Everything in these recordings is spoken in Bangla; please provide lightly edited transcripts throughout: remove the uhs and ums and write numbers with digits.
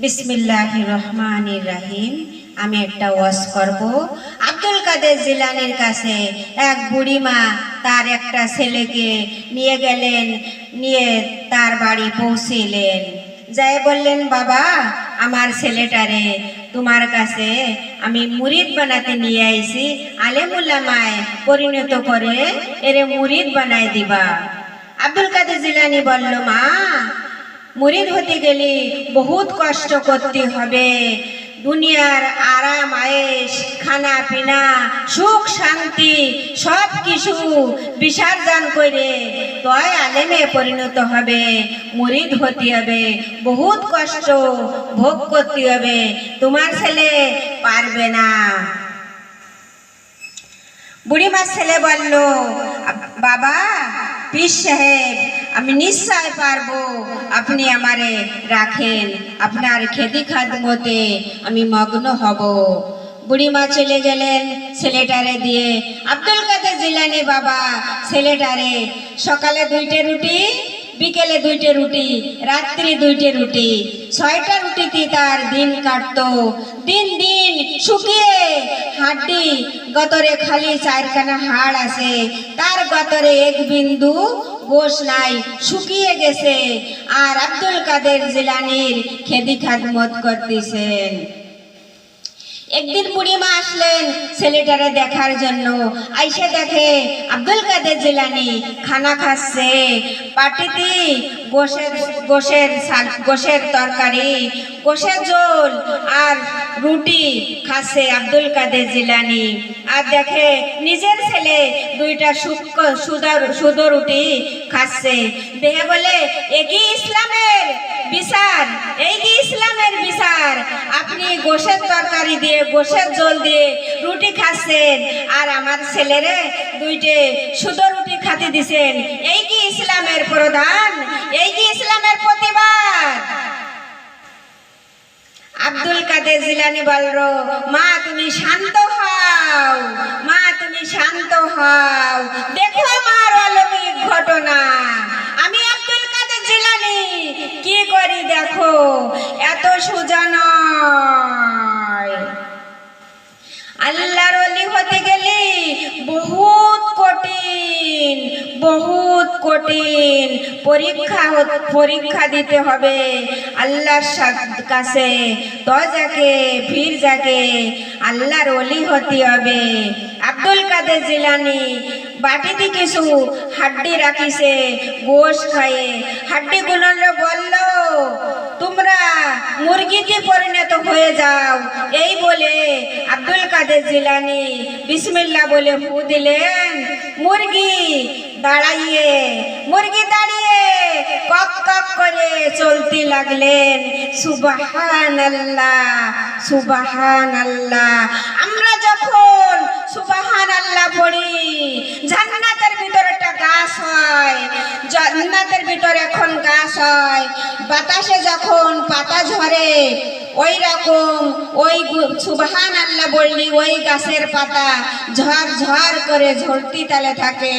বিসমিল্লাহির রহমানির রহিম। আমি একটা ওয়াজ করব। আব্দুল কাদের জিলানীর কাছে এক বুড়িমা তার একটা ছেলেকে নিয়ে গেলেন, নিয়ে তার বাড়ি পৌঁছিলেন। যাই বললেন, বাবা আমার ছেলেটারে তোমার কাছে আমি মুরিদ বানাতে নিয়ে আইছি, আলেমুল্লামায় পরিণত করে এরে মুরিদ বানায় দিবা। আব্দুল কাদের জিলানী বলল, মা মুরিদ হতে গেলে বহুত কষ্ট করতে হবে। দুনিয়ার আরাম আয়েশ, খানা পিনা, সুখ শান্তি সব কিছু বিসর্জন করে তয় আলেমে পরিণত হবে, মুরিদ হতে হবে, বহুত কষ্ট ভোগ করতে হবে, তোমার ছেলে পারবে না। বুড়িমার ছেলে বলল, বাবা পীর সাহেব আমি নিশ্চয় পারবো, আপনি আমারে রাখেন, আপনার খেদি খাদমতে আমি মগ্ন হব। বুড়িমা চলে গেলেন ছেলেটারে দিয়ে। আব্দুল কাদের জিলানী বাবা ছেলেটারে সকালে 2টে রুটি, বিকেলে 2টে রুটি, রাত্রি 2টে রুটি, 6টা রুটিতে তার দিন কাটতো। দিন দিন শুকিয়ে হাড্ডি গতরে খালি 4খানা হাড় আছে, তার গতরে এক বিন্দু গোশ নাই, শুকিয়ে গেছে। আর আব্দুল কাদের জিলানীর খেদি খাদমত করতেছেন। একদিন বুড়িমা আসলেন ছেলেটারে দেখার জন্য। আইসে দেখে আব্দুল কাদের জিলানী খানা খাচ্ছে, পাটিতে গোশের তরকারি, গোশের ঝোল আর রুটি খাচ্ছে আব্দুল কাদের জিলানী। আর দেখে নিজের ছেলে 2টা শুধু রুটি খাচ্ছে। দেখে বলে, একই ইসলামের বিচার, এই কি ইসলামের বিচার? আপনি গোশের তরকারি দিয়ে, গোশের ঝোল দিয়ে রুটি খাচ্ছেন, আর আমার ছেলেরে 2টে শুধু রুটি খাতে দিছেন, এই কি ইসলামের প্রধান? এই কি ইসলামের প্রতিবাদ? আব্দুল কাদের জিলানী বলল, মা তুমি শান্ত হও, মা তুমি শান্ত হও, দেখো আমার অলৌকিক ঘটনা। আমি আব্দুল কাদের জিলানী কি করি দেখো, এত সোজা নয়। আল্লাহর ওলি হতে গেলে বহুত কঠিন, বহুত কঠিন পরীক্ষা দিতে হবে আল্লাহর কাছে। তো যাকে ফির যাকে আল্লাহর ওলি হতে হবে। আব্দুল কাদের জিলানী বাটিতে কিছু হাড্ডি রাখিছে, গোশ খায়ে হাড্ডিগুলো বলল, তোমরা মুরগিতে পরিণত হয়ে যাও। এই বলে আব্দুল কাদের জিলানী বিসমিল্লাহ বলে ফু দিলেন। মুরগি দাঁড়িয়ে কক কক করে চলতে লাগলেন। সুবহানাল্লাহ, সুবহানাল্লাহ। আমরা যখন সুবহানাল্লাহ পড়ি, জান্নাতের ভিতরে একটা গাছ হয়, জান্নাতের ভিতরে এখন গাছ হয়, বাতাসে যখন পাতা ঝরে ওই রকম ওই সুবহানাল্লাহ বললি ওই গাছের পাতা ঝড় ঝড় করে ঝরতি তালে থাকে।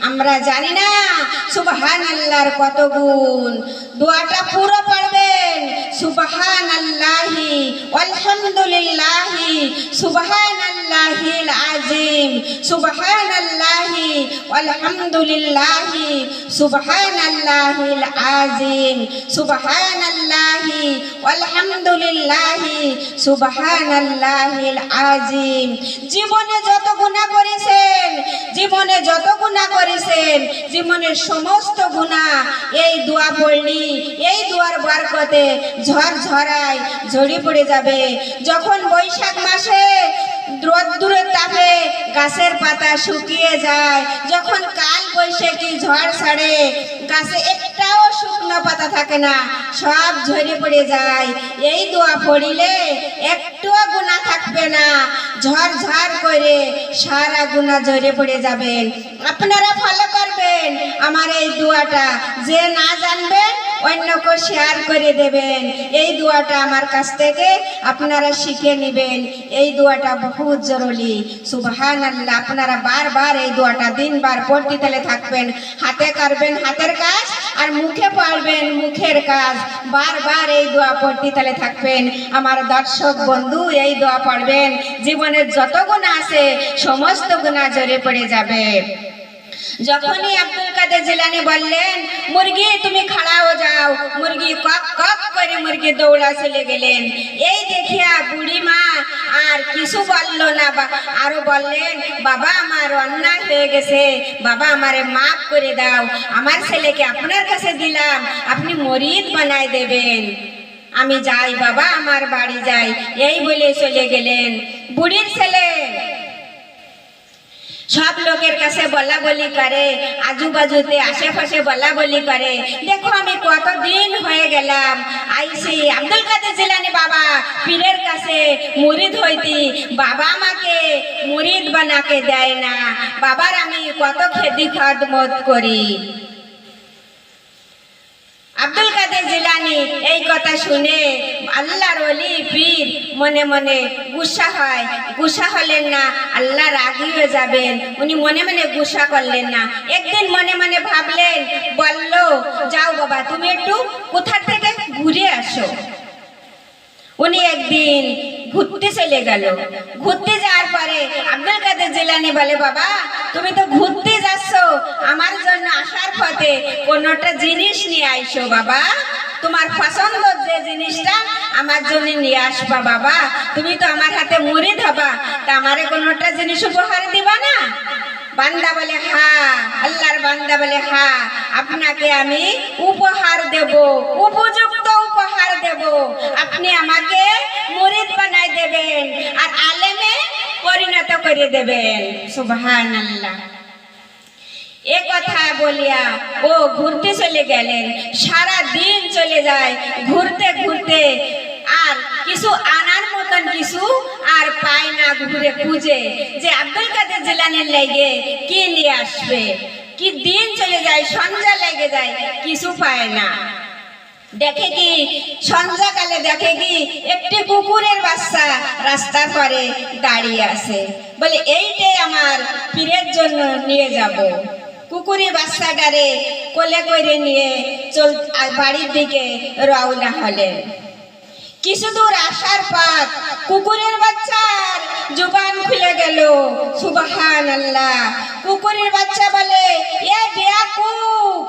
আমরা জানি না সুবহানাল্লাহর কত গুণ। দোয়াটা পুরো পড়বেন, সুবহানাল্লাহি আলহামদুলিল্লাহি সুবহানাল্লাহিল আযীম, সুবহানাল্লাহি আলহামদুলিল্লাহি সুবহানাল্লাহিল আযীম, সুবহানাল্লাহি আলহামদুলিল্লাহি সুবহানাল্লাহিল আযীম। জীবনে যত গুনাহ করেছেন, জীবনে যত গুনাহ করেছেন, জীবনের সমস্ত গুনাহ এই দোয়া পড়লি, এই দোয়ার বরকতে ঝড় ঝরায় ঝরে পড়ে যাবে। যখন বৈশাখ মাসে রোদ্দুরের তাপে গাছের পাতা শুকিয়ে যায়, যখন কাল বৈশাখী ঝড় ছাড়ে, গাছে একটাও শুকনো পাতা থাকে না, সব ঝরে পড়ে যায়। এই দোয়া পড়িলে একটুও গুনাহ থাকবে না, ঝড় ঝড় করে সারা গুনাহ ঝরে পড়ে যাবেন। আপনারা ফলো করবেন আমার এই দোয়াটা। যে না জানবেন অন্যকে শেয়ার করে দেবেন। এই দোয়াটা আমার কাছ থেকে আপনারা শিখে নেবেন। এই দোয়াটা বহুত জরুরি। সুবহানাল্লাহ। আপনারা বারবার এই দোয়াটা দিনবার পড়তে থাকবেন। হাতে করবেন, হাতের কাজ, আর মুখে পড়বেন মুখের কাজ। বারবার এই দোয়া পড়তে তাহলে থাকবেন। আমার দর্শক বন্ধু এই দোয়া পড়বেন, জীবনের যত গুনাহ আছে সমস্ত গুনাহ ঝরে পড়ে যাবে। যখনই আব্দুল কাদের জিলানী বললেন মুরগি তুমি খাড়া হয়ে যাও, মুরগি কক কক করে মুরগি দৌড়া চলে গেলেন। এই দেখিয়া বুড়ি মা আর কিছু বলল না, আরো বললেন বাবা আমার অন্যায় হয়ে গেছে, বাবা আমারে মাফ করে দাও, আমার ছেলেকে আপনার কাছে দিলাম, আপনি মরিদ বানায় দেবেন, আমি যাই বাবা, আমার বাড়ি যাই। এই বলে চলে গেলেন। বুড়ির ছেলে সব লোকের কাছে বলা বলি করে, আজুবাজুতে আশেপাশে বলা বলি করে, দেখো আমি কতদিন হয়ে গেলাম আইসি আব্দুল কাদের জিলানী বাবা পীরের কাছে মুরিদ হইতি, বাবা আমাকে মুরিদ বানাকে দেয় না, বাবার আমি কত খেদি খাদমত করি। আব্দুল কাদের জিলানী এই কথা শুনে আল্লাহর ওলি পীর মনে মনে গুসা হয়। গুসা হলেন না, আল্লাহ রাগী হয়ে যাবেন, উনি মনে মনে গুসা করলেন না। একদিন মনে মনে ভাবলেন, বলল যাও বাবা তুমি একটু কোথা থেকে ঘুরে আসো। উনি একদিন ঘুরতে চলে গেল। ঘুরতে যাওয়ার পরে আব্দুল কাদের জিলানী বলে বাবা তুমি তো ঘুরতে যাচ্ছ, আমার জন্য আসার পথে কোনোটা জিনিস নিয়ে আইসো বাবা, তোমার পছন্দ যে জিনিসটা আমার জন্য নিয়ে আসবা বাবা, তুমি তো আমার হাতে মুরিদ হবা, তা আমারে কোনোটা জিনিস উপহার দিবা না? বান্দা বলে হ্যাঁ, আল্লাহর বান্দা বলে হ্যাঁ, আপনাকে আমি উপহার দেব, উপযুক্ত উপহার দেব, আপনি আমাকে মুরিদ বানায় দেবেন আর আলেমে পরিণত করে দেবেন। সুবহানাল্লাহ। এ কথা বলিয়া ও ঘুরতে চলে গেলেন। সারা দিন চলে যায় ঘুরতে ঘুরতে, আর কিছু আনার মতন কিছু আর পায় না, ঘুরে খুঁজে যে আব্দুল কাদের জিলানীর লাগে কি নিয়ে আসবে। কি দিন চলে যায়, সন্ধ্যা লেগে যায়, কিছু পায় না। দেখে কি সন্ধ্যাকালে দেখে কি একটি কুকুরের বাচ্চা রাস্তার পরে দাঁড়িয়ে আছে, বলে এইটাই আমার পীরের জন্য নিয়ে যাব। কুকুরি বাচ্চাটারে কোলে করে নিয়ে বাড়ির দিকে রওনা হলেন। কিছু দূর আসার পর কুকুরের বাচ্চার জুবান খুলে গেল। সুবহানাল্লাহ। কুকুরের বাচ্চা বলে এ বেয়াকুব,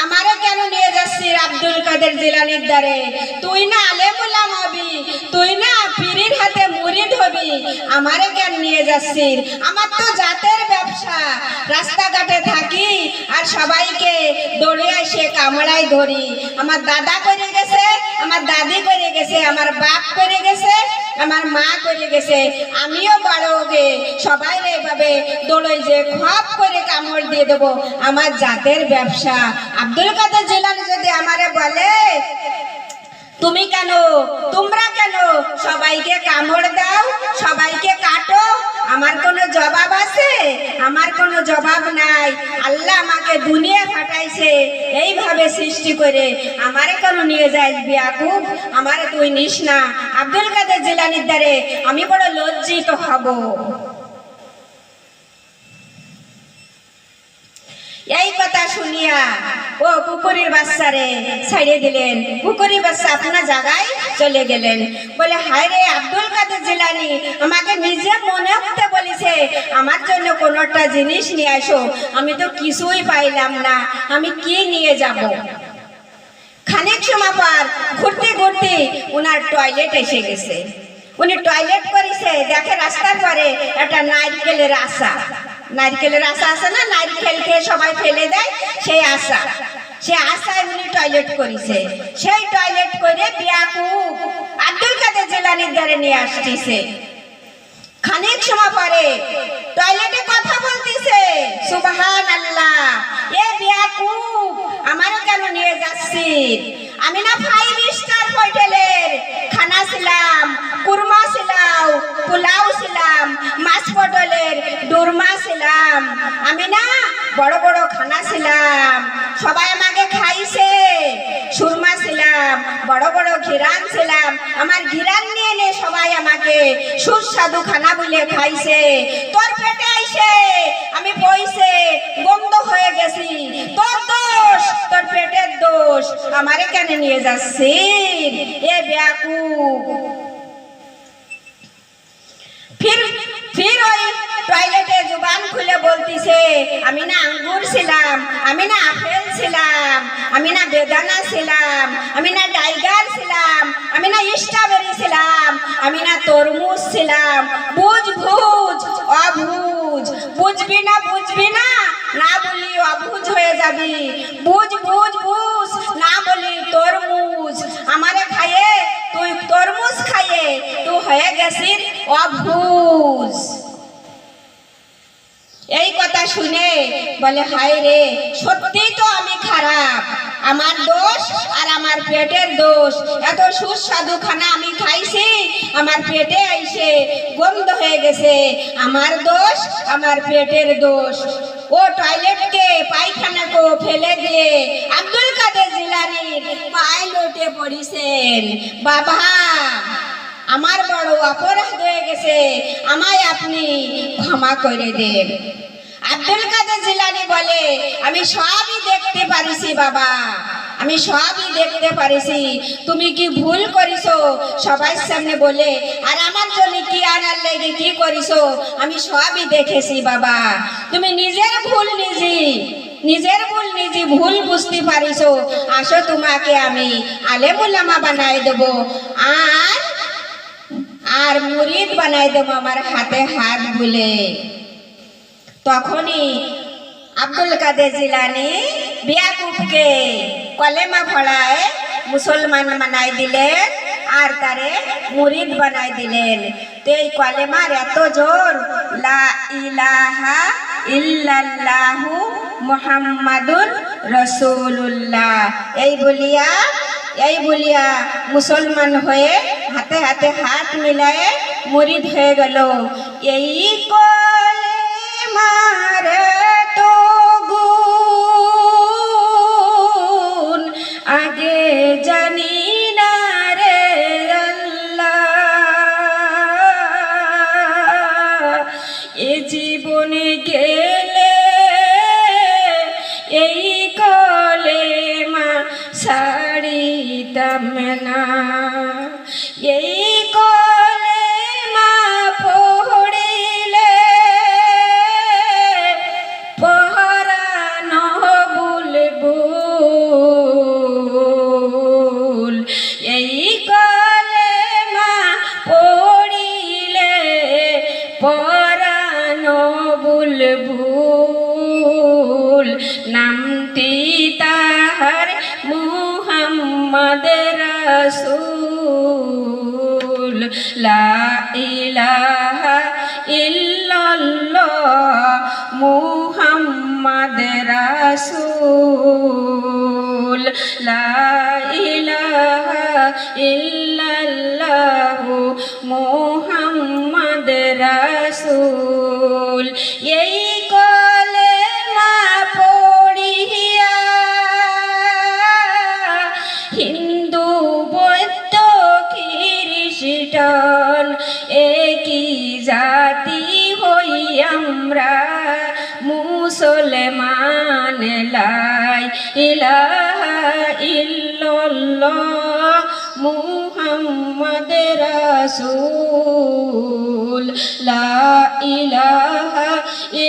আমারে কেন নিয়ে যাচ্ছিস আব্দুল কাদের জিলানীর দ্বারে? তুই না আলেমুল উলামা হবি, তুই না পীরের হাতে মুরিদ হবি, আমারে কেন নিয়ে যাচ্ছিস? আমার তো জাতের ব্যবসা, রাস্তাঘাটে থাকি আর সবাইকে দৌড়ে এসে কামড়াই ধরি। আমার দাদা করে গেছে, আমার দাদি করে গেছে, আমার বাপ করে গেছে, আমার মা করে গেছে, আমিও বড় গে সবাই এইভাবে দৌড়ে যে খপ করে কামড় দিয়ে দেবো, আমার জাতের ব্যবসা। আব্দুল কাদের জিলানী যদি আমারে বলে তুমি কেন, তোমরা কেন সবাইকে কামড় দাও, সবাইকে কাটো, আমার কোনো জবাব আছে? আমার কোনো জবাব নাই। আল্লাহ আমাকে দুনিয়া ফাটাইছে এইভাবে সৃষ্টি করে, আমারে কেন নিয়ে যাই বেয়াকুব, আমারে তুই নিস না। আব্দুল কাদের জিলানীর দ্বারে আমি বড় লজ্জিত হব। এই কথা শুনিয়া ও কুকুরের বাচ্চারে ছাড়িয়ে দিলেন। কুকুরের বাচ্চা আপনার জায়গায় চলে গেলেন। বলে হায় রে, আব্দুল কাদের জিলানী আমাকে নিজে মনে হতে বলেছে আমার জন্য কোনোটা জিনিস নিয়ে আসো, আমি তো কিছুই পাইলাম না, আমি কি নিয়ে যাব? খানিক সময় পর ঘুরতে ঘুরতে উনার টয়লেট এসে গেছে। উনি টয়লেট করেছে, দেখে রাস্তার পরে একটা নারকেলের আশা, নারকেলের আশা আছে না, নারকেল খেয়ে সবাই ফেলে দেয়, সেই আশা, সে আশায় উনি টয়লেট করেছে। সেই টয়লেট করে বেয়াকুব আব্দুল কাদের জিলানীর দ্বারে নিয়ে আসতেছে। খানিক সময় পরে টয়লেটে কথা বলতেছে। সুবহানাল্লাহ। এ বেয়াকুব, আমারও কেন নিয়ে যাচ্ছিস? আমি না 5 স্টার হোটেলের খানা ছিলাম, কুরমা ছিলাম, পোলাও ছিলাম, মাছ পটলের ডুরমা ছিলাম, আমি না বড় বড় খানা ছিলাম, সবাই আমাকে খাইছে। সুরমা ছিলাম, বড় বড় ঘিরান ছিলাম, আমার ঘিরান নিয়ে নে সবাই আমাকে সুস্বাদু খানা বলে খাইছে। তোর পেটে আইছে আমি পয়সে বন্ধ হয়ে গেছি, তোর তোর দোষ, তোর পেটের দোষ, আমারে কেন নিয়ে যাচ্ছিস এ বেয়াকুব। ফির ওই টয়লেটে জুবান খুলে বলতিছে, আমি না আঙ্গুর ছিলাম, আমি না আপেল ছিলাম, আমি না বেদানা ছিলাম, আমি না টাইগার ছিলাম, আমি না স্ট্রবেরি ছিলাম, আমি না তরমুজ ছিলাম। বুঝ বুঝ অবুঝ, বুঝবি না না বলি অবুঝ হয়ে যাবি। বুঝ বুঝ বুঝ না বলি তরমুজ, আমারে খাইয়ে তুই তরমুজ খাইয়ে তুই হয়ে গেছিস অবুঝ। এই কথা শুনে বলে হায় রে, সত্যি তো আমি খারাপ, আমার দোষ আর আমার পেটের দোষ। এত সুস্বাদু খানা আমি খাইছি, আমার পেটে এসে গন্ধ হয়ে গেছে, আমার দোষ, আমার পেটের দোষ। ও টয়লেটকে পায়খানাকে ফেলে দিয়ে আব্দুল কাদের জিলানীর পায়ে লটে পড়িছেন, বাবা আমার বড় অপরাধ হয়ে গেছে, আমায় আপনি ক্ষমা করে দেন। আব্দুল কাদের জিলানী বলে, আমি সবই দেখতে পারিছি বাবা, আমি সবই দেখতে পারিছি, তুমি কি ভুল করিছো সবার সামনে বলে, আর আমার জন্য কি আনার লেগে কি করিছো আমি সবই দেখেছি বাবা। তুমি নিজের ভুল নিজে ভুল বুঝতে পারিছো, আসো তোমাকে আমি আলেম উলামা বানাই দেব, আর মুরিদ বানাই দেব আমার হাতে হাত বুলে। তখনই আব্দুল কাদের জিলানী বেয়াকুবকে কলেমা পড়ায় মুসলমান বানাই দিলেন আর তারে মুরিদ বানাই দিলেন। তো এই কলেমার এত জোর, লা ইলাহা ইল্লাল্লাহু মুহাম্মাদুর রাসূলুল্লাহ, এই বলিয়া মুসলমান হয়ে হাতে হাতে হাত মিলায়ে মুরিদ হয়ে গেল। এই কলেমার তো গুণ আগে জানি না রে আল্লাহ, এ জীবনে গেলে এই কলেমা ছাড়িতাম না, এই কলেমা পড়িলে পরাণ বুলবুল, এই কলেমা পড়িলে পরাণ বুলবুল, নামটি তাহার মুহাম্মদ রাসূল, লা ইলাহা ইল্লাল্লাহ মুহাম্মদ রাসূল, লা ইলাহা ইল্লাল্লাহ মুহাম্মদ রাসূল। এই কলেমা পড়িয়া হিন্দু বৌদ্ধ খ্রিস্টান একই জাতি হই আমরা মুসলমান, লা ইলাহা ইল্লাল্লাহ মুহাম্মদ রাসূল, লা ইলাহা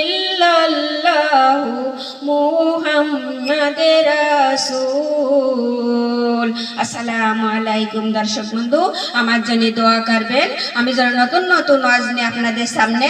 ইল্লাল্লাহ মুহাম্মদ রাসূল। আসসালামু আলাইকুম দর্শক বন্ধু, আমার জন্য দোয়া করবেন, আমি যেন নতুন নতুন ওয়াজ নিয়ে আপনাদের সামনে